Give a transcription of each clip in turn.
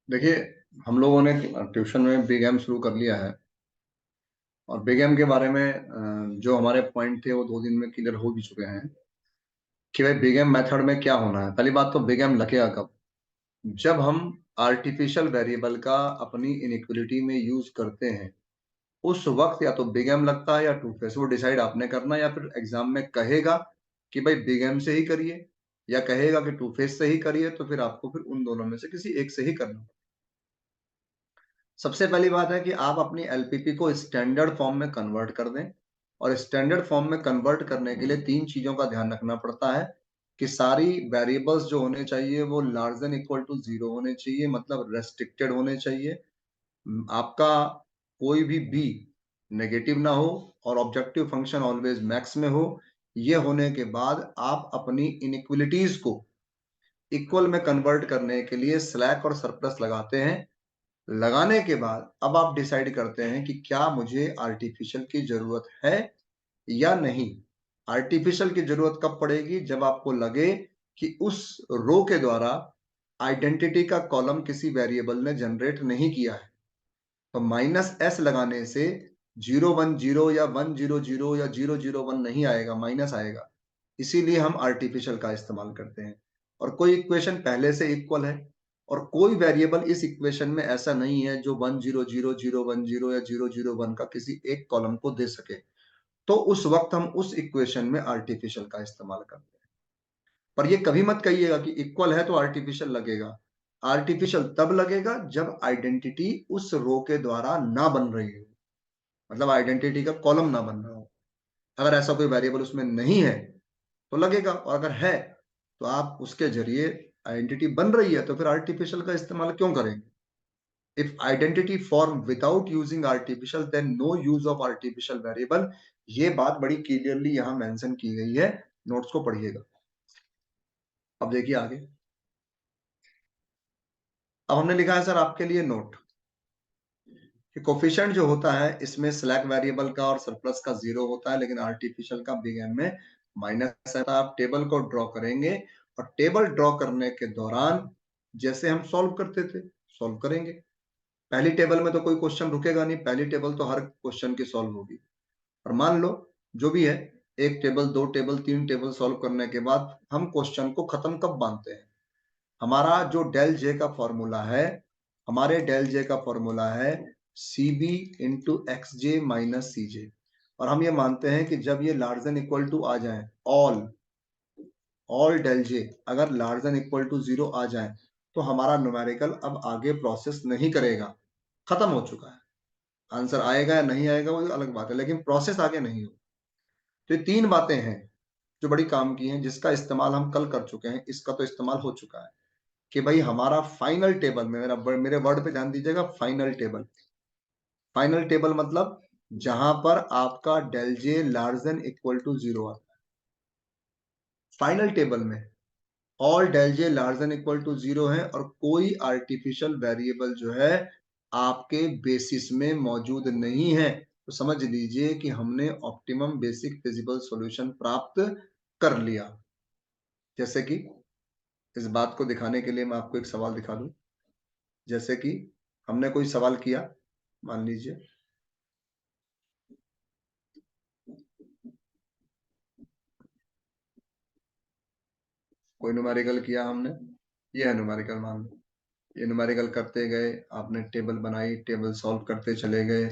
देखिए, हम लोगों ने ट्यूशन में बिग एम शुरू कर लिया है। और बिग एम के बारे में जो हमारे पॉइंट थे वो 2 दिन में क्लियर हो भी चुके हैं कि भाई बिग एम मेथड में क्या होना है। पहली बात तो बिग एम लगेगा कब? जब हम आर्टिफिशियल वेरिएबल का अपनी इनइक्वलिटी में यूज करते हैं, उस वक्त या तो बिग एम लगता है या टू फेस। वो डिसाइड आपने करना है, या फिर एग्जाम में कहेगा कि भाई बिग एम से ही करिए, या कहेगा कि टू फेस से ही करिए, तो फिर आपको फिर उन दोनों में से किसी एक से ही करना। सबसे पहली बात है कि आप अपनी एलपीपी को स्टैंडर्ड फॉर्म में कन्वर्ट कर दें। और स्टैंडर्ड फॉर्म में कन्वर्ट करने के लिए 3 चीजों का ध्यान रखना पड़ता है कि सारी वेरिएबल्स जो होने चाहिए वो large than equal to zero होने चाहिए, मतलब रेस्ट्रिक्टेड होने चाहिए। आपका कोई भी बी नेगेटिव ना हो, और ऑब्जेक्टिव फंक्शन ऑलवेज मैक्स में हो। ये होने के बाद आप अपनी इनइक्वलिटीज को इक्वल में कन्वर्ट करने के लिए स्लैक और सरप्लस लगाते हैं। लगाने के बाद अब आप डिसाइड करते हैं कि क्या मुझे आर्टिफिशियल की जरूरत है या नहीं। आर्टिफिशियल की जरूरत कब पड़ेगी? जब आपको लगे कि उस रो के द्वारा आइडेंटिटी का कॉलम किसी वेरिएबल ने जनरेट नहीं किया है। तो -s लगाने से 0 1 0 या 1 0 0 या 0 0 1 नहीं आएगा, माइनस आएगा। इसीलिए हम आर्टिफिशियल का इस्तेमाल करते हैं। और कोई इक्वेशन पहले से इक्वल है, और कोई वेरिएबल इस इक्वेशन में ऐसा नहीं है जो 1 0 0 0 1 0 या 0 0 1 का किसी एक कॉलम को दे सके। तो उस वक्त हम उस इक्वेशन में आर्टिफिशियल का इस्तेमाल करते हैं। पर ये कभी मत कहिएगा कि इक्वल है तो आर्टिफिशियल लगेगा। आर्टिफिशियल तब लगेगा जब आइडेंटिटी उस रो के द्वारा ना बन रही हो, मतलब आइडेंटिटी का कॉलम ना बन रहा हो। अगर ऐसा कोई वेरिएबल उसमें नहीं है तो लगेगा, और अगर है तो आप उसके जरिए आइडेंटिटी बन रही है, तो फिर आर्टिफिशियल का इस्तेमाल क्यों करेंगे? If identity form without using artificial then no use of artificial variable. ये बात बड़ी क्लियरली यहां मेंशन की गई है। नोट्स को पढ़िएगा। अब देखिए आगे। अब हमने लिखा है सर आपके लिए नोट कि कोफिशिएंट जो होता है इसमें स्लैक वेरिएबल का और सरप्लस का 0 होता है, लेकिन आर्टिफिशियल का बिग एम में माइनस है। आप टेबल को ड्रॉ करेंगे, और टेबल ड्रॉ करने के दौरान जैसे हम सॉल्व करते थे सॉल्व करेंगे। पहली टेबल में तो कोई क्वेश्चन रुकेगा नहीं, पहली टेबल तो हर क्वेश्चन की सॉल्व होगी। और मान लो जो भी है, एक टेबल, 2 टेबल, 3 टेबल सॉल्व करने के बाद हम क्वेश्चन को खत्म कब मानते हैं? हमारा जो डेल जे का फॉर्मूला है, हमारे डेल जे का फॉर्मूला है सी बी इंटू एक्स जे माइनस सी जे। और हम ये मानते हैं कि जब ये लार्ज देन इक्वल टू आ जाए, ऑल ऑल डेल जे अगर लार्ज देन इक्वल टू 0 आ जाए, तो हमारा न्यूमेरिकल अब आगे प्रोसेस नहीं करेगा, खत्म हो चुका है। आंसर आएगा या नहीं आएगा वो अलग बात है, लेकिन प्रोसेस आगे नहीं हो। तो ये 3 बातें हैं जो बड़ी काम की हैं, जिसका इस्तेमाल हम कल कर चुके हैं, इसका तो इस्तेमाल हो चुका है कि भाई हमारा फाइनल टेबल में, मेरे वर्ड पे ध्यान दीजिएगा, फाइनल टेबल। फाइनल टेबल मतलब जहां पर आपका del J large than equal to 0 आता है। फाइनल टेबल में all del J large than equal to 0 है, और कोई आर्टिफिशियल वेरिएबल जो है आपके बेसिस में मौजूद नहीं है, तो समझ लीजिए कि हमने ऑप्टिमम बेसिक फिजिबल सॉल्यूशन प्राप्त कर लिया। जैसे कि इस बात को दिखाने के लिए मैं आपको एक सवाल दिखा दूं। जैसे कि हमने कोई सवाल किया, मान लीजिए कोई न्यूमेरिकल किया हमने, ये है न्यूमेरिकल मान लो। ये न्यूमेरिकल करते गए, आपने टेबल बनाई, टेबल सॉल्व करते चले गए,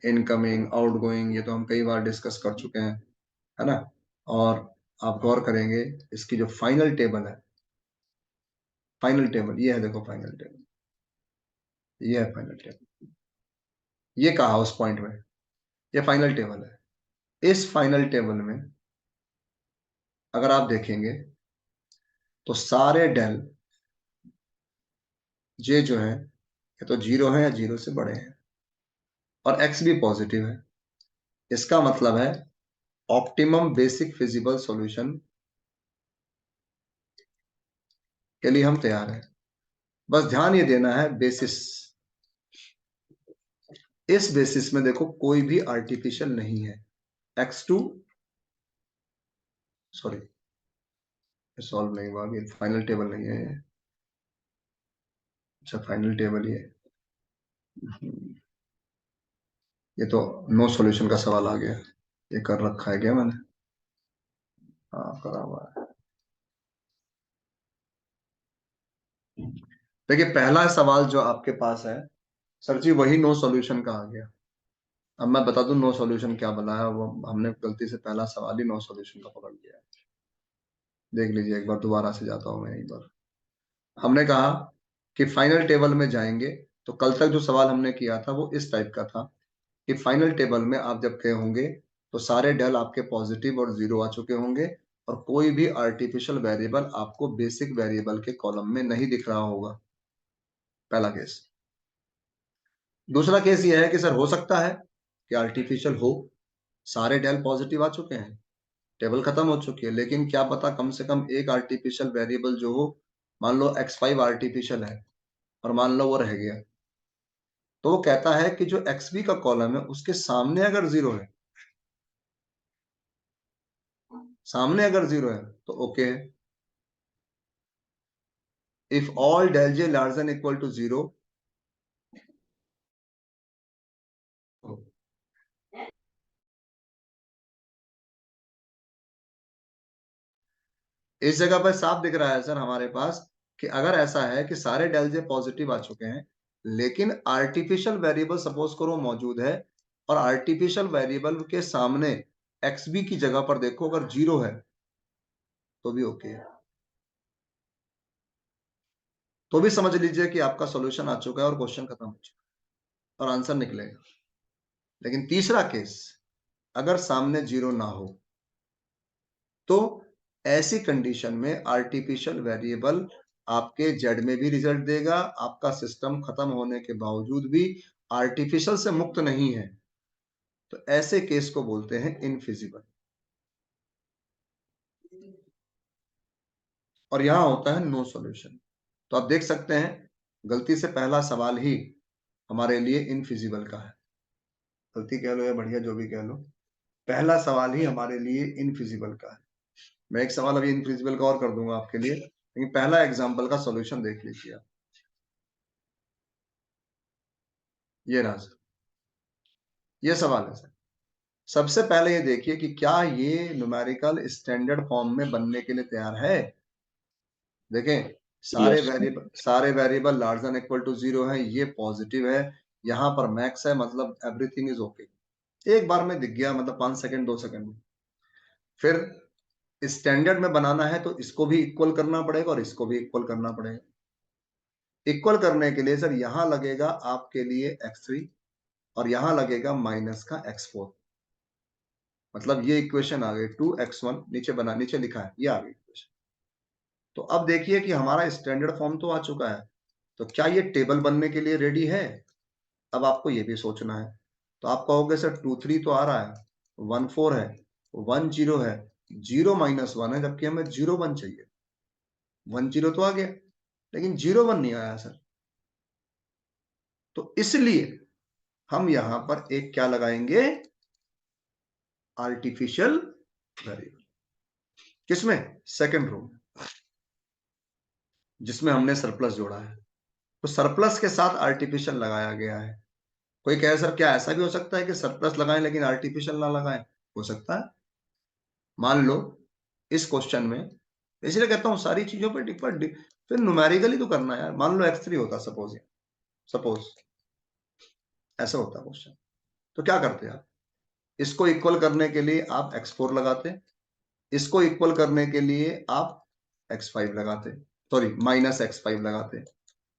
इनकमिंग आउटगोइंग ये तो हम कई बार डिस्कस कर चुके हैं, है ना। और आप गौर करेंगे, इसकी जो फाइनल टेबल है, फाइनल टेबल ये है, देखो फाइनल टेबल, ये है फाइनल टेबल। ये कहा उस पॉइंट में, ये फाइनल टेबल है। इस फाइनल टेबल में अगर आप देखेंगे तो सारे डेल जे जो है ये तो 0 है या 0 से बड़े हैं, और एक्स भी पॉजिटिव है। इसका मतलब है ऑप्टिमम बेसिक फिजिबल सॉल्यूशन के लिए हम तैयार हैं। बस ध्यान ये देना है बेसिस, इस बेसिस में देखो कोई भी आर्टिफिशियल नहीं है। x2, सॉरी सॉल्व नहीं हुआ, अभी फाइनल टेबल नहीं है। अच्छा, फाइनल टेबल ये ये तो नो सॉल्यूशन का सवाल आ गया। ये कर रखा है क्या मैंने? हाँ, करा हुआ है। देखिए, पहला सवाल जो आपके पास है, सर जी वही नो सॉल्यूशन का आ गया। अब मैं बता दूं नो सॉल्यूशन क्या बोला है, वो हमने गलती से पहला सवाल ही नो सॉल्यूशन का पकड़ लिया है। देख लीजिए एक बार, दोबारा से जाता हूँ मैं एक बार। हमने कहा कि फाइनल टेबल में जाएंगे, तो कल तक जो सवाल हमने किया था वो इस टाइप का था कि फाइनल टेबल में आप जब गए होंगे तो सारे डेल आपके पॉजिटिव और जीरो आ चुके होंगे, और कोई भी आर्टिफिशियल वेरिएबल आपको बेसिक वेरिएबल के कॉलम में नहीं दिख रहा होगा। पहला केस। दूसरा केस ये है कि सर हो सकता है कि आर्टिफिशियल हो, सारे डेल पॉजिटिव आ चुके हैं, टेबल खत्म हो चुकी है, लेकिन क्या पता कम से कम एक आर्टिफिशियल वेरिएबल जो हो, मान लो x5 आर्टिफिशियल है और मान लो वो रह गया, तो वो कहता है कि जो xb का कॉलम है उसके सामने अगर जीरो है, सामने अगर जीरो है तो ओके है। If all del J larger than equal to zero, इस जगह पर साफ दिख रहा है सर हमारे पास कि अगर ऐसा है कि सारे डेल जे पॉजिटिव आ चुके हैं, लेकिन आर्टिफिशियल वेरिएबल सपोज करो मौजूद है, और आर्टिफिशियल वेरिएबल के सामने एक्स बी की जगह पर देखो अगर जीरो है तो भी ओके है, तो भी समझ लीजिए कि आपका सॉल्यूशन आ चुका है और क्वेश्चन खत्म हो चुका है और आंसर निकलेगा। लेकिन तीसरा केस, अगर सामने जीरो ना हो, तो ऐसी कंडीशन में आर्टिफिशियल वेरिएबल आपके जेड में भी रिजल्ट देगा, आपका सिस्टम खत्म होने के बावजूद भी आर्टिफिशियल से मुक्त नहीं है, तो ऐसे केस को बोलते हैं इनफिजिबल। और यहां होता है नो सॉल्यूशन। तो आप देख सकते हैं गलती से पहला सवाल ही हमारे लिए इनफिजिबल का है। गलती कह लो या बढ़िया जो भी कह लो, पहला सवाल ही हमारे लिए इनफिजिबल का है। मैं एक सवाल अभी इनफिजिबल का और कर दूंगा आपके लिए, लेकिन पहला एग्जाम्पल का सॉल्यूशन देख लीजिए आप। ये रहा सर, ये सवाल है सर। सबसे पहले ये देखिए कि क्या ये न्यूमेरिकल स्टैंडर्ड फॉर्म में बनने के लिए तैयार है। देखें, यस। सारे variable larger than equal to zero है, ये पॉजिटिव है, यहाँ पर मैक्स है, मतलब एवरीथिंग इज ओके। एक बार में दिख गया, मतलब 5 सेकंड 2 सेकंड में। फिर स्टैंडर्ड में बनाना है तो इसको भी इक्वल करना पड़ेगा और इसको भी इक्वल करना पड़ेगा। इक्वल करने के लिए सर यहां लगेगा आपके लिए x3 और यहां लगेगा माइनस का x4, मतलब ये इक्वेशन आ गई 2x1, नीचे बना, नीचे लिखा है, ये आ गई इक्वेशन। तो अब देखिए कि हमारा स्टैंडर्ड फॉर्म तो आ चुका है, तो क्या ये टेबल बनने के लिए रेडी है? अब आपको ये भी सोचना है। तो आप कहोगे सर 2 3 तो आ रहा है, 1 4 है, 1 0 है, 0 - 1 है, जबकि हमें 0 1 चाहिए। 1 0 तो आ गया, लेकिन 0 1 नहीं आया सर। तो इसलिए हम यहां पर एक क्या लगाएंगे, आर्टिफिशियल वेरिएबल। किसमें? सेकंड रो में, जिसमें हमने सरप्लस जोड़ा है। तो सरप्लस के साथ आर्टिफिशियल लगाया गया है। कोई कहे सर क्या ऐसा भी हो सकता है कि सरप्लस लगाएं लेकिन आर्टिफिशियल ना लगाएं? हो सकता है। मान लो इस क्वेश्चन में, इसलिए कहता हूं सारी चीजों पर फिर न्यूमेरिकली तो करना है यार। मान लो x3 होता, सपोज, सपोज ऐसा होता क्वेश्चन, तो क्या करते आप? इसको इक्वल करने के लिए आप x4 लगाते, इसको इक्वल करने के लिए आप x5 लगाते, सॉरी -x5 लगाते।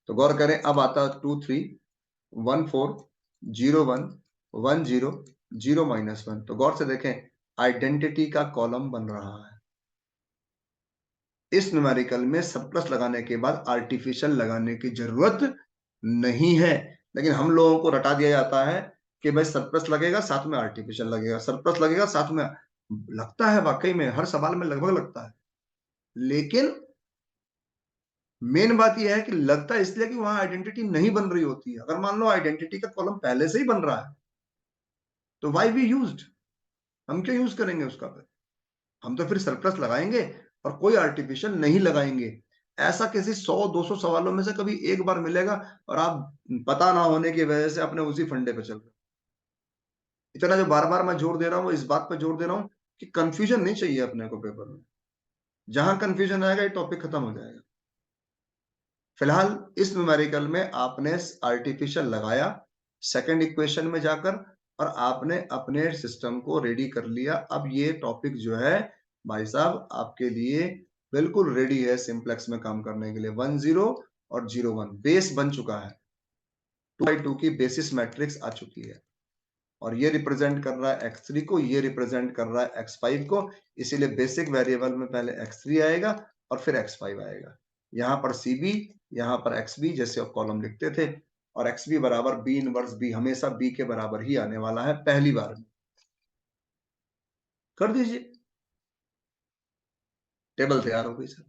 तो गौर करें, अब आता 2 3 1 4 0 1 1 0 0 -1। तो गौर से देखें, आइडेंटिटी का कॉलम बन रहा है। इस न्यूमेरिकल में सरप्लस लगाने के बाद आर्टिफिशियल लगाने की जरूरत नहीं है, लेकिन हम लोगों को रटा दिया जाता है कि भाई सरप्लस लगेगा साथ में आर्टिफिशियल लगेगा, सरप्लस लगेगा साथ में। लगता है वाकई में हर सवाल में लगभग लगता है, लेकिन मेन बात यह है कि लगता है इसलिए कि वहां आइडेंटिटी नहीं बन रही होती है। अगर मान लो आइडेंटिटी का कॉलम पहले से ही बन रहा है तो वाई वी यूज्ड, हम क्यों यूज करेंगे उसका? फिर हम तो फिर सरप्लस लगाएंगे और कोई आर्टिफिशियल नहीं लगाएंगे। ऐसा किसी 100-200 सवालों में से कभी एक बार मिलेगा और आप पता ना होने की वजह से अपने उसी फंडे पे चल रहे हो। इतना जो बार बार मैं जोर दे रहा हूँ, इस बात पे जोर दे रहा हूँ कि कंफ्यूजन नहीं चाहिए अपने को पेपर में। जहां कंफ्यूजन आएगा ये टॉपिक खत्म हो जाएगा। फिलहाल इस न्यूमेरिकल में आपने आर्टिफिशियल लगाया सेकंड इक्वेशन में जाकर और आपने अपने सिस्टम को रेडी कर लिया। अब ये टॉपिक जो है भाई साहब आपके लिए बिल्कुल रेडी है सिंप्लेक्स में काम करने के लिए। 10 और 01 बेस बन चुका है, 2x2 की बेसिस मैट्रिक्स आ चुकी है और ये रिप्रेजेंट कर रहा है x3 को, ये रिप्रेजेंट कर रहा है x5 को। इसीलिए बेसिक वेरिएबल में पहले x3 आएगा और फिर x5 आएगा। यहाँ पर cb, यहाँ पर xb जैसे आप कॉलम लिखते थे, और xb बराबर b इनवर्स b हमेशा b के बराबर ही आने वाला है पहली बार में। कर दीजिए, टेबल तैयार हो गई सर।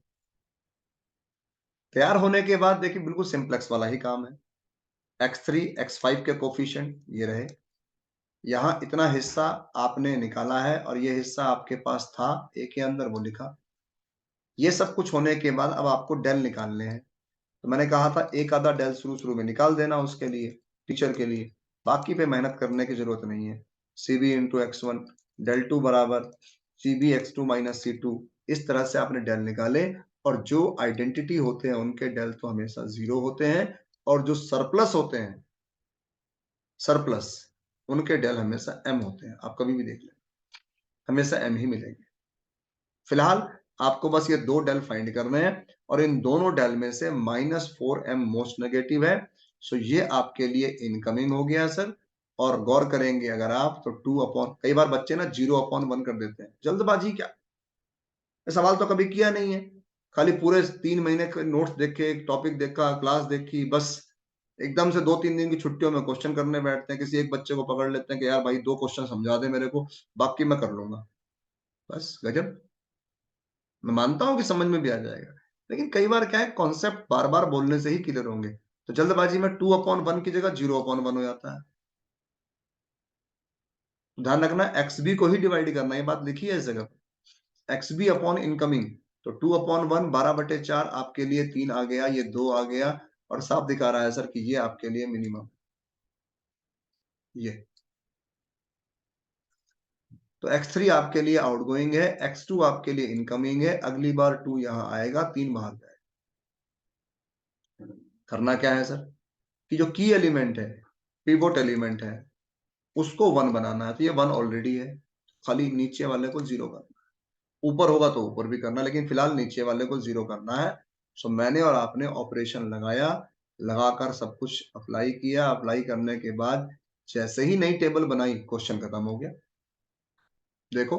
तैयार होने के बाद देखिए बिल्कुल सिंप्लेक्स वाला ही काम है। x3 x5 के कोफिशिएंट ये रहे, यहाँ इतना हिस्सा आपने निकाला है और ये हिस्सा आपके पास था ए के अंदर, वो लिखा। ये सब कुछ होने के बाद अब आपको डेल निकालने हैं। तो मैंने कहा था एक आधा डेल शुरू शुरू में निकाल देना उसके लिए, टीचर के लिए, बाकी पे मेहनत करने की जरूरत नहीं है। cb इंटू x1 डेल 2 बराबर cb x2 माइनस c2। इस तरह से आपने डेल निकाले और जो आइडेंटिटी होते हैं उनके डेल तो हमेशा 0 होते हैं और जो सरप्लस होते हैं, सरप्लस, उनके डेल हमेशा m होते हैं। आप कभी भी देख लें, हमेशा m ही मिलेंगे। फिलहाल आपको बस ये दो डेल फाइंड करने हैं और इन दोनों डेल में से -4m मोस्ट नेगेटिव है। सो ये आपके लिए इनकमिंग हो गया सर। और गौर करेंगे अगर आप तो 2 अपॉन, कई बार बच्चे ना 0/1 कर देते हैं, जल्दबाजी क्या, सवाल तो कभी किया नहीं है, खाली पूरे 3 महीने के नोट्स देखे, टॉपिक देखा, क्लास देखी, बस एकदम से 2-3 दिन की छुट्टियों में क्वेश्चन करने बैठते हैं। किसी एक बच्चे को पकड़ लेते हैं कि यार भाई 2 क्वेश्चन समझा दे मेरे को, बाकी मैं कर लूंगा। बस गजब। मैं मानता हूं कि समझ में भी आ जाएगा, लेकिन कई बार क्या है, कॉन्सेप्ट बार बार बोलने से ही क्लियर होंगे, तो जल्दबाजी में 2/1 की जगह 0/1 हो जाता है। ध्यान रखना एक्स बी को ही डिवाइड करना, ये बात लिखी है इस जगह, एक्स बी अपॉन इनकमिंग। तो 2/1 12/4 आपके लिए 3 आ गया, ये 2 आ गया और साफ दिखा रहा है सर कि ये आपके लिए मिनिमम, ये तो x3 आपके लिए आउटगोइंग है, x2 आपके लिए इनकमिंग है। अगली बार 2 यहां आएगा, 3 बाहर जाएगा। करना क्या है सर कि जो की एलिमेंट है, पिवोट एलिमेंट है, उसको 1 बनाना है। तो ये 1 ऑलरेडी है, खाली नीचे वाले को 0 करना है। ऊपर होगा तो ऊपर भी करना, लेकिन फिलहाल नीचे वाले को 0 करना है। सो मैंने और आपने ऑपरेशन लगाया, लगाकर सब कुछ अप्लाई किया। अप्लाई करने के बाद जैसे ही नई टेबल बनाई, क्वेश्चन खत्म हो गया। देखो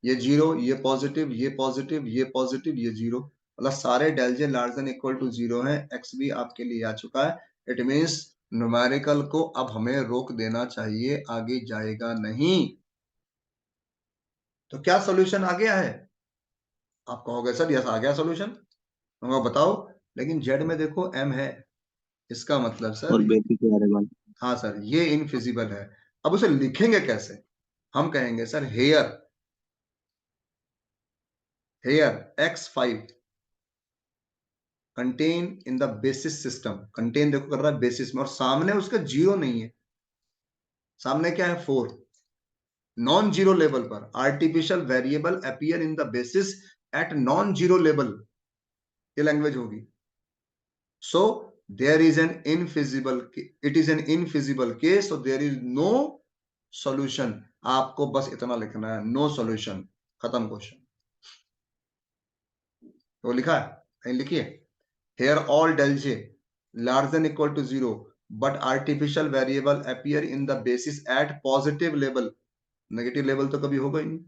ये 0, ये पॉजिटिव, ये पॉजिटिव, ये पॉजिटिव, ये 0, मतलब सारे del J large than equal to 0 है। एक्स भी आपके लिए आ चुका है। इट मीन्स न्यूमेरिकल को अब हमें रोक देना चाहिए, आगे जाएगा नहीं। तो क्या सोल्यूशन आ गया है? आप कहोगे सर यस आ गया सोल्यूशन, मैं बताओ, लेकिन जेड में देखो m है, इसका मतलब और सर, बेसिक वेरिएबल। हाँ सर ये इनफिजिबल है। अब उसे लिखेंगे कैसे? हम कहेंगे sir here, here x5 contain in the basis system. Contain देखो कर रहा है बेसिस में, और सामने उसका 0 नहीं है, सामने क्या है 4। नॉन जीरो लेवल पर artificial variable appear in the basis at non zero level, ये लैंग्वेज होगी। So there is an infeasible, it is an infeasible case, so there is no solution. आपको बस इतना लिखना है, नो सॉल्यूशन, खत्म question. वो लिखा है कहीं, लिखिए here all del j larger than equal to 0 but artificial variable appear in the basis at positive level, negative level तो कभी होगा ही नहीं।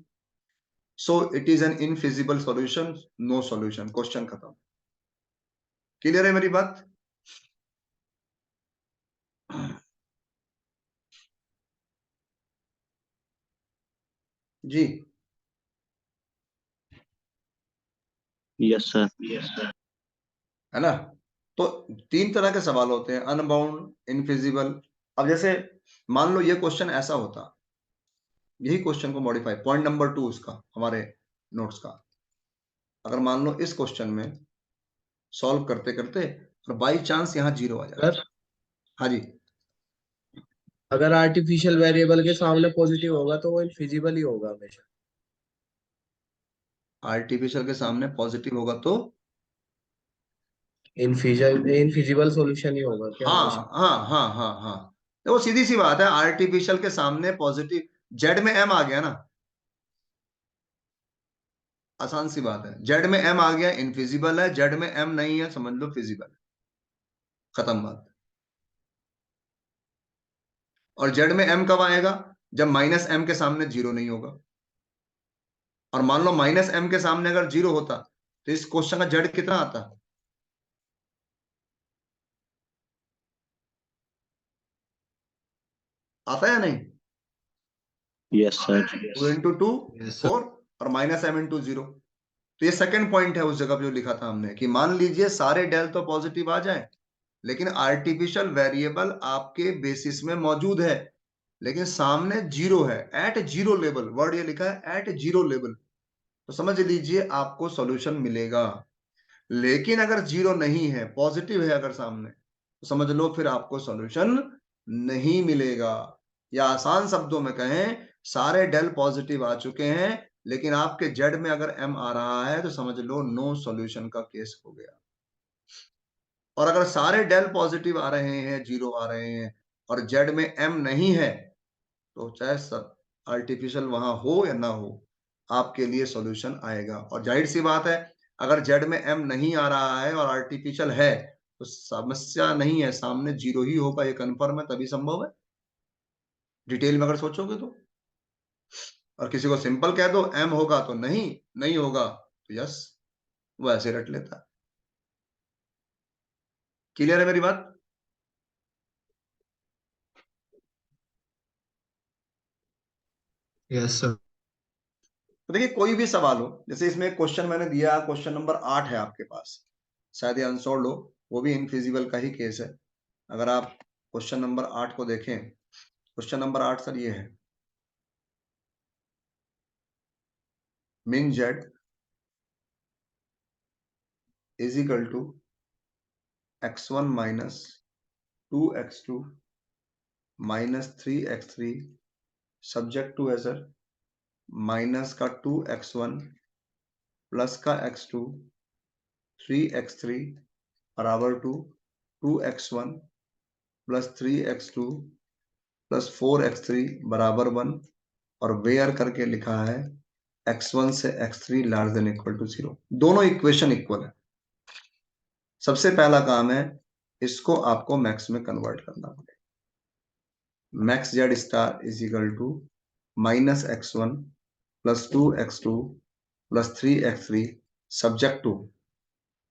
so it is an infeasible solution, no solution, question खत्म। क्लियर है मेरी बात? जी यस सर। है ना। तो 3 तरह के सवाल होते हैं, अनबाउंड, इनफिजिबल। अब जैसे मान लो ये क्वेश्चन ऐसा होता, यही क्वेश्चन को मॉडिफाई, पॉइंट नंबर 2 उसका हमारे नोट्स का, अगर मान लो इस क्वेश्चन में सॉल्व करते करते, और बाई चांस यहाँ 0 आ जाता है। हाँ जी, अगर आर्टिफिशियल वेरिएबल के सामने पॉजिटिव होगा तो वो इनफिजिबल ही होगा हमेशा। आर्टिफिशियल के सामने पॉजिटिव होगा तो इनफिजिबल सॉल्यूशन ही होगा क्या हाँ हमेशा? हाँ हाँ हाँ हाँ, देखो सीधी सी बात है, आर्टिफिशियल के सामने पॉजिटिव, जेड में एम आ गया ना, आसान सी बात है, जेड में एम आ गया इनफिजिबल है, जेड में एम नहीं है समझ लो फिजिबल है, खत्म बात। और जेड में एम कब आएगा, जब माइनस एम के सामने 0 नहीं होगा। और मान लो माइनस एम के सामने अगर 0 होता तो इस क्वेश्चन का जेड कितना आता, आता है या नहीं? Yes sir. 2 into 2 Yes, sir. 4, और माइनस एम इंटू 0। तो ये सेकंड पॉइंट है उस जगह पे जो लिखा था हमने, कि मान लीजिए सारे डेल तो पॉजिटिव आ जाए, लेकिन आर्टिफिशियल वेरिएबल आपके बेसिस में मौजूद है, लेकिन सामने 0 है, एट 0 लेवल, वर्ड ये लिखा है एट 0 लेवल, तो समझ लीजिए आपको सॉल्यूशन मिलेगा। लेकिन अगर 0 नहीं है, पॉजिटिव है अगर सामने, तो समझ लो फिर आपको सॉल्यूशन नहीं मिलेगा। या आसान शब्दों में कहें, सारे डेल पॉजिटिव आ चुके हैं, लेकिन आपके जेड में अगर एम आ रहा है तो समझ लो नो सॉल्यूशन का केस हो गया। और अगर सारे डेल पॉजिटिव आ रहे हैं, 0 आ रहे हैं, और जेड में एम नहीं है, तो चाहे सब आर्टिफिशियल वहां हो या ना हो, आपके लिए सॉल्यूशन आएगा। और जाहिर सी बात है, अगर जेड में एम नहीं आ रहा है और आर्टिफिशियल है, तो समस्या नहीं है, सामने 0 ही होगा, ये कंफर्म है, तभी संभव है, डिटेल में अगर सोचोगे तो। और किसी को सिंपल कह दो एम होगा तो नहीं, नहीं होगा तो यस, वो ऐसे रट लेता है। क्लियर है मेरी बात? Yes, sir. तो देखिए कोई भी सवाल हो, जैसे इसमें एक क्वेश्चन मैंने दिया, क्वेश्चन नंबर 8 है आपके पास, शायद ये अनसॉल्व हो, वो भी इनफिजिबल का ही केस है। अगर आप क्वेश्चन नंबर 8 को देखें, क्वेश्चन नंबर 8 सर ये है, min z is equal to x1 minus 2x2 minus 3x3 subject to है सर माइनस का 2x1 प्लस का x2 3x3 बराबर to 2x1 plus 3x2 plus 4x3 बराबर 1, और वेयर करके लिखा है x1 से x3 large than equal to 0। दोनों इक्वेशन इक्वल है। सबसे पहला काम है, इसको आपको मैक्स में कन्वर्ट करना पड़ेगा। Max Z star is equal to minus x1 plus 2x2 plus 3x3 subject to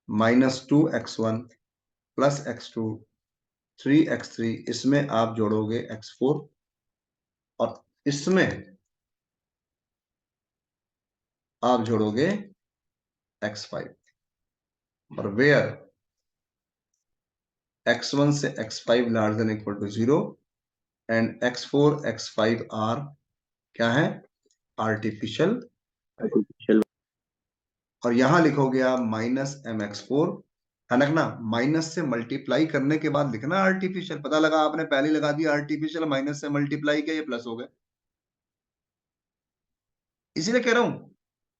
minus 2x1 plus x2 3x3, इसमें आप जोड़ोगे x4, और इसमें आप जोड़ोगे x5, और वेयर x1 से x5 large than equal to 0 and x4 x5 are क्या है, artificial. और यहां लिखोगे आप माइनस mx4, है ना, माइनस से मल्टीप्लाई करने के बाद लिखना आर्टिफिशियल, पता लगा आपने पहले लगा दिया आर्टिफिशियल, माइनस से मल्टीप्लाई किया, ये प्लस हो गए। इसीलिए कह रहा हूं,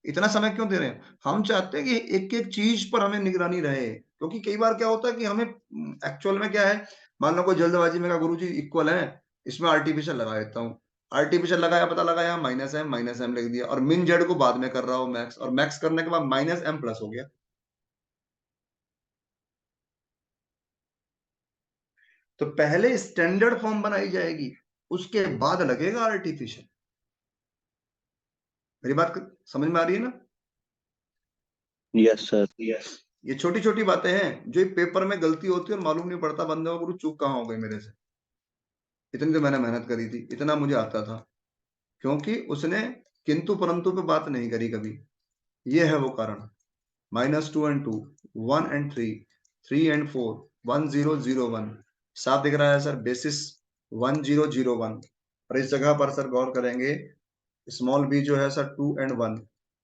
इतना समय क्यों दे रहे हैं, हम चाहते हैं कि एक एक चीज पर हमें निगरानी रहे, क्योंकि कई बार क्या होता है कि हमें एक्चुअल में क्या है, मान लो कोई जल्दबाजी में कहा गुरुजी इक्वल है, इसमें आर्टिफिशियल लगा देता हूँ, आर्टिफिशियल लगाया, पता लगाया माइनस एम लिख दिया, और मिन जेड को बाद में कर रहा हूँ मैक्स, और मैक्स करने के बाद माइनस एम प्लस हो गया। तो पहले स्टैंडर्ड फॉर्म बनाई जाएगी, उसके बाद लगेगा आर्टिफिशियल। मेरी बात समझ में आ रही है ना? Yes sir. ये छोटी छोटी बातें हैं जो एक पेपर में गलती होती है और मालूम नहीं पड़ता बंदे को, गुरु चूक कहाँ हो गई मेरे से। इतनी तो मैंने मेहनत करी थी, इतना मुझे आता था, क्योंकि उसने किंतु परंतु पे बात नहीं करी कभी। ये है वो कारण, -2 and 2, 1 and 3, 3 and 4, 1 0 0 1, साफ दिख रहा है सर, बेसिस 1 0 0 1। और इस जगह पर सर गौर करेंगे, स्मॉल बी जो है सर 2 and 1,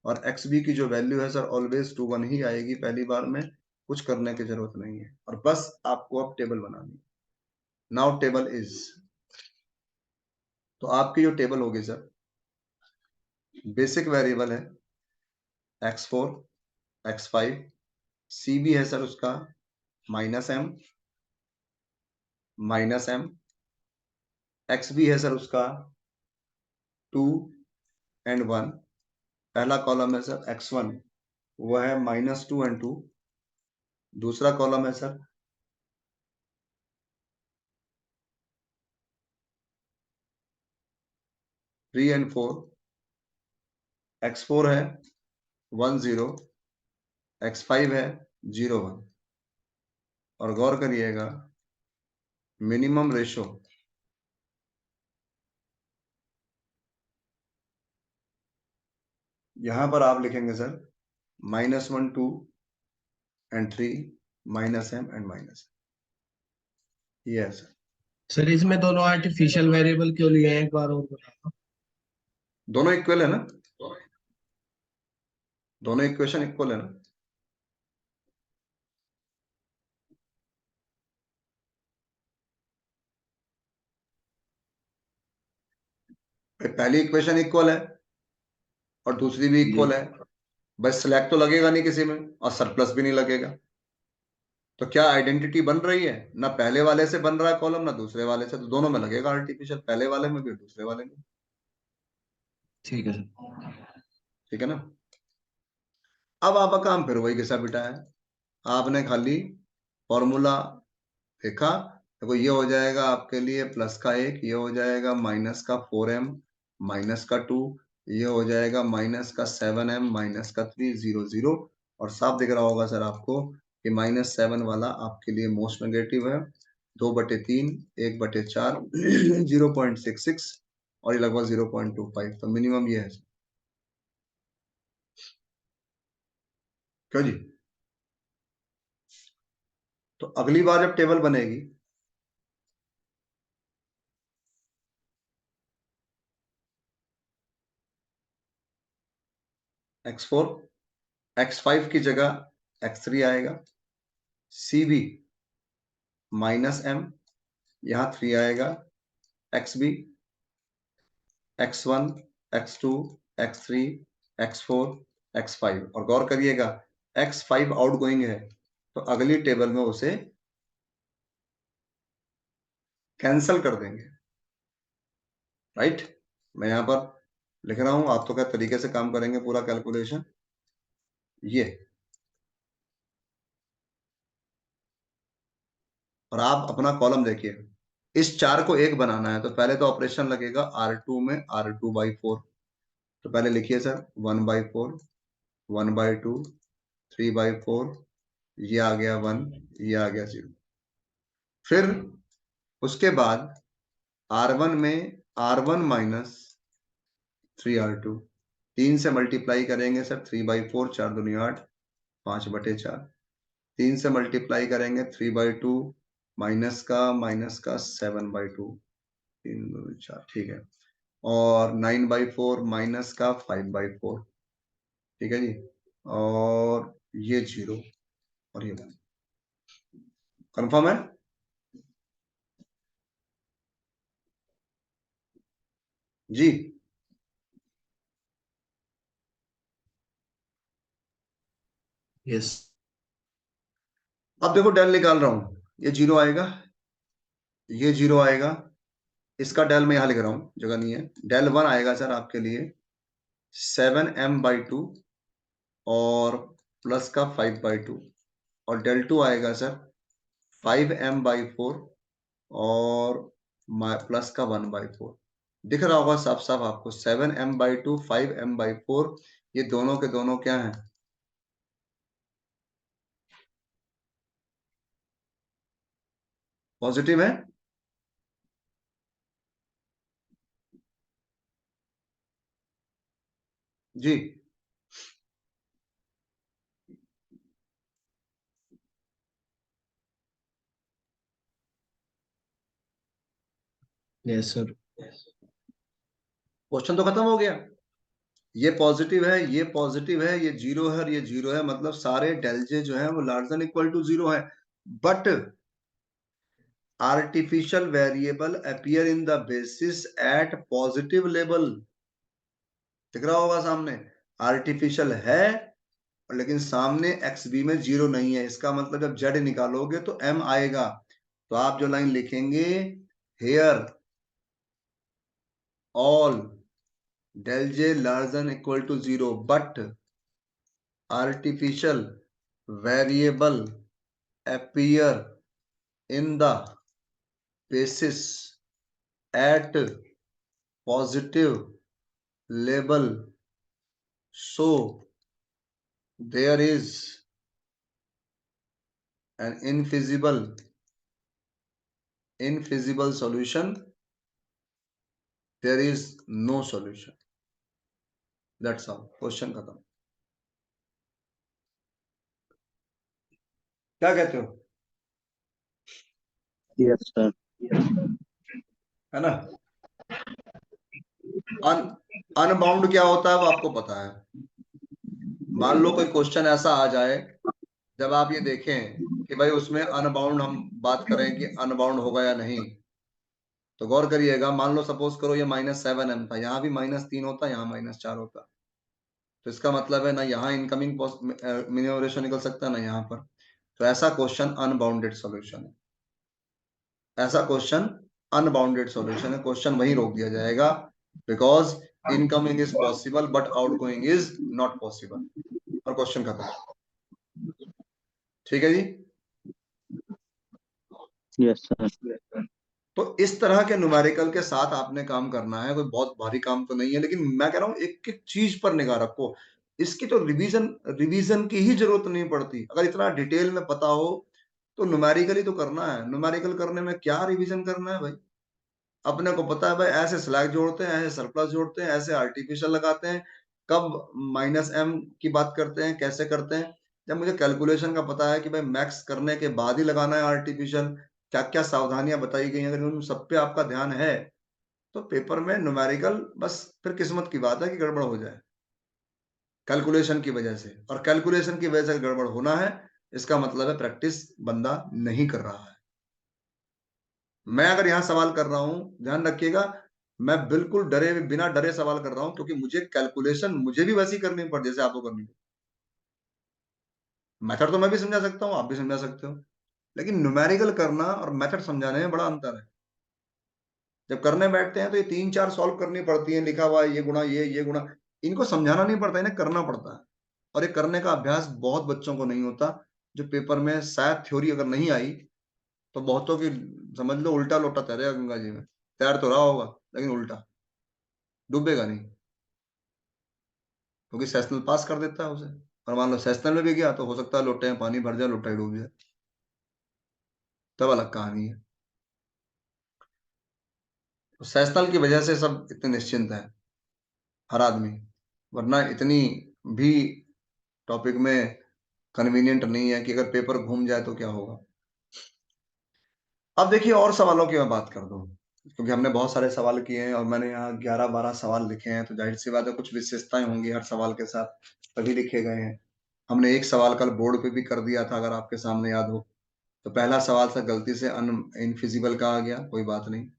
और एक्स बी की जो वैल्यू है सर ऑलवेज 2 1 ही आएगी पहली बार में, कुछ करने की जरूरत नहीं है, और बस आपको अब टेबल बनानी है। नाउ टेबल इज, तो आपकी जो टेबल होगी सर, बेसिक वेरिएबल है x4, x5, सी भी है सर उसका -m, x भी है सर उसका 2 and 1। पहला कॉलम है सर x1, वो है -2 and 2। दूसरा कॉलम है सर 3 and 4। x4 है 1 0, x5 है 0 1। और गौर करिएगा, मिनिमम रेशो यहां पर आप लिखेंगे sir -1 2 and 3 -m and -m। ये है सर। सर इसमें दोनों आर्टिफिशियल वेरिएबल क्यों लिए हैं, एक बार और बताओ। दोनों इक्वल है ना, दोनों इक्वेशन इक्वल है ना। पहली इक्वेशन इक्वल है और दूसरी भी इक्वल है, बस सिलेक्ट तो लगेगा नहीं किसी में और सरप्लस भी नहीं लगेगा। तो क्या आइडेंटिटी बन रही है, ना पहले वाले से बन रहा है कॉलम, ना दूसरे वाले से, तो दोनों में लगेगा आर्टिफिशियल, पहले वाले में भी दूसरे वाले में। ठीक है सर। ठीक है ना। अब आपका काम फिर वही घिसा पिटा है, आपने खाली फॉर्मूला देखा। देखो ये हो जाएगा आपके लिए प्लस का 1, ये हो जाएगा माइनस का 4m -2, ये हो जाएगा -7m -3 0 0। और साफ दिख रहा होगा सर आपको कि -7 वाला आपके लिए मोस्ट नेगेटिव है, 2/3 1/4 0.66, और ये लगभग 0.25, तो मिनिमम ये है। क्यों जी। तो अगली बार जब टेबल बनेगी, x4 x5 की जगह x3 आएगा, सी भी -m, यहाँ 3 आएगा, x B x1 x2 x3 x4 x5। और गौर करिएगा x5 आउटगोइंग है, तो अगली टेबल में उसे कैंसल कर देंगे। राइट, मैं यहां पर लिख रहा हूं, आप तो क्या तरीके से काम करेंगे पूरा कैलकुलेशन। ये, और आप अपना कॉलम देखिए, इस 4 को 1 बनाना है तो पहले तो ऑपरेशन लगेगा R2 में R2/4। तो पहले लिखिए सर 1/4 1/2 3/4, ये आ गया 1, ये आ गया 0। फिर उसके बाद R1 में R1 -3R2, 3 से मल्टीप्लाई करेंगे सर 3/4, 4 दूनी 8, 5/4। 3 से मल्टीप्लाई करेंगे 3/2, माइनस का 7/2, 3 दूनी 4, ठीक है। और 9/4 -का 5/4, ठीक है जी। और ये 0 और ये 1। कंफर्म है। जी। यस। अब देखो डेल निकाल रहा हूं, ये 0 आएगा, ये 0 आएगा, इसका डेल मैं यहां लिख रहा हूं, जगह नहीं है। डेल 1 आएगा सर आपके लिए 7m/2 और प्लस का 5/2। और डेल 2 आएगा सर 5m/4 और प्लस का 1/4। दिख रहा होगा साफ साफ आपको, 7m/2 5m/4, ये दोनों के दोनों क्या हैं, पॉजिटिव है। जी। Yes sir. क्वेश्चन तो खत्म हो गया। ये पॉजिटिव है, ये पॉजिटिव है, ये 0 है और ये 0 है, मतलब सारे डेल जे जो है वो लार्जर देन इक्वल टू 0 है। But artificial variable appear in the basis at positive level. दिख रहा होगा सामने, आर्टिफिशियल है लेकिन सामने एक्स बी में 0 नहीं है। इसका मतलब जब जेड निकालोगे तो एम आएगा। तो आप जो लाइन लिखेंगे, here all del j larger than equal to 0 but artificial variable appear in the basis at positive level, so there is an infeasible solution, there is no solution. That's all. Question खत्म। क्या कहते हो? Yes, sir. है ना? Unbound क्या होता है वो आपको पता है। मान लो कोई क्वेश्चन ऐसा आ जाए, जब आप ये देखें कि भाई उसमें अनबाउंड, हम बात करें कि अनबाउंड होगा या नहीं, तो गौर करिएगा। मान लो सपोज करो ये -7m था, यहाँ भी -3 होता, यहाँ -4 होता, तो इसका मतलब है ना यहाँ इनकमिंग मिनिमम रेशियो निकल सकता है ना यहाँ पर। तो ऐसा क्वेश्चन अनबाउंडेड सॉल्यूशन है। ऐसा क्वेश्चन अनबाउंडेड सॉल्यूशन है, क्वेश्चन वहीं रोक दिया जाएगा, because incoming is possible but outgoing is not possible, और क्वेश्चन खत्म। ठीक है जी। Yes, sir. तो इस तरह के न्यूमेरिकल के साथ आपने काम करना है, कोई बहुत भारी काम तो नहीं है, लेकिन मैं कह रहा हूं एक एक चीज पर निगाह रखो। इसकी तो रिवीजन की ही जरूरत नहीं पड़ती। अगर इतना डिटेल में पता हो तो न्यूमेरिकल ही तो करना है। न्यूमेरिकल करने में क्या रिवीजन करना है भाई? अपने को पता है भाई, ऐसे स्लैग जोड़ते हैं, ऐसे सरप्लस जोड़ते हैं, ऐसे आर्टिफिशियल लगाते हैं, कब -m की बात करते हैं, कैसे करते हैं। जब मुझे कैलकुलेशन का पता है कि भाई मैक्स करने के बाद ही लगाना है आर्टिफिशियल, क्या क्या सावधानियां बताई गई, अगर उन सब पे आपका ध्यान है तो पेपर में न्यूमेरिकल बस फिर किस्मत की बात है कि गड़बड़ हो जाए कैलकुलेशन की वजह से। और कैलकुलेशन की वजह से गड़बड़ होना है, इसका मतलब है प्रैक्टिस बंदा नहीं कर रहा है। मैं अगर यहां सवाल कर रहा हूं, ध्यान रखिएगा, मैं बिल्कुल बिना डरे सवाल कर रहा हूं, क्योंकि मुझे कैलकुलेशन मुझे भी वैसी करनी पड़ जैसे आपको करनी पड़ी। मेथड तो मैं भी समझा सकता हूं, आप भी समझा सकते हो, लेकिन न्यूमेरिकल करना और मेथड समझाने में बड़ा अंतर है। जब करने बैठते हैं तो ये 3-4 सॉल्व करनी पड़ती है, लिखा हुआ है ये गुणा ये गुणा, इनको समझाना नहीं पड़ता, इन्हें करना पड़ता है। और ये करने का अभ्यास बहुत बच्चों को नहीं होता। जो पेपर में शायद थ्योरी अगर नहीं आई तो बहुतों की समझ लो उल्टा लोटा तैरेगा गंगा जी में। तैर तो रहा होगा लेकिन उल्टा, डूबेगा नहीं, क्योंकि सेशनल पास कर देता है उसे। और मान लो सेशनल में भी गया तो हो सकता है लोटे में पानी भर जाए, लोटा ही डूब जाए, तब अलग कहानी है। तो सेशनल की वजह से सब इतने निश्चिंत है, हर आदमी, वरना इतनी भी टॉपिक में कन्वीनियंट नहीं है कि अगर पेपर घूम जाए तो क्या होगा। अब देखिए और सवालों की मैं बात कर दूं, क्योंकि हमने बहुत सारे सवाल किए हैं और मैंने यहाँ 11-12 सवाल लिखे हैं, तो जाहिर सी बात है कुछ विशेषताएं होंगी हर सवाल के साथ, तभी लिखे गए हैं। हमने एक सवाल कल बोर्ड पे भी कर दिया था, अगर आपके सामने याद हो। तो पहला सवाल था गलती से इनफिजिबल कहा गया, कोई बात नहीं,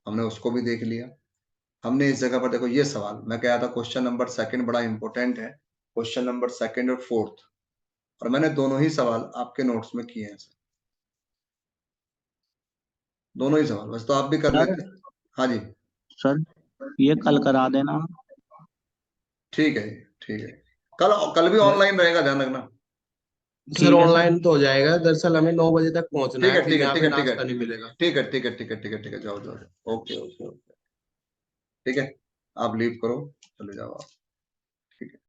हमने उसको भी देख लिया। हमने इस जगह पर देखो ये सवाल मैं कहा था, क्वेश्चन नंबर 2 बड़ा इंपॉर्टेंट है, क्वेश्चन नंबर 2 और 4, और मैंने दोनों ही सवाल आपके नोट्स में किए हैं, दोनों ही सवाल, बस तो आप भी कर सर, लेते। हाँ जी, सर ये कल करा देना। ठीक है, ठीक है। कल कल भी ऑनलाइन रहेगा, ध्यान रखना। सर ठीक है सर। ऑनलाइन तो हो जाएगा, दरअसल हमें 9 बजे तक पहुंचना ठीक है, है, फिर ठीक है, यहाँ ठीक पे है, ठीक है, नाश्ता नहीं मिलेगा। ठीक है, ठीक है, ठीक है, ठीक है, ठीक है, जाओ जाओ, ओके ओके ओके, ठीक है, आप लीव करो, चले जाओ आप। ठीक है।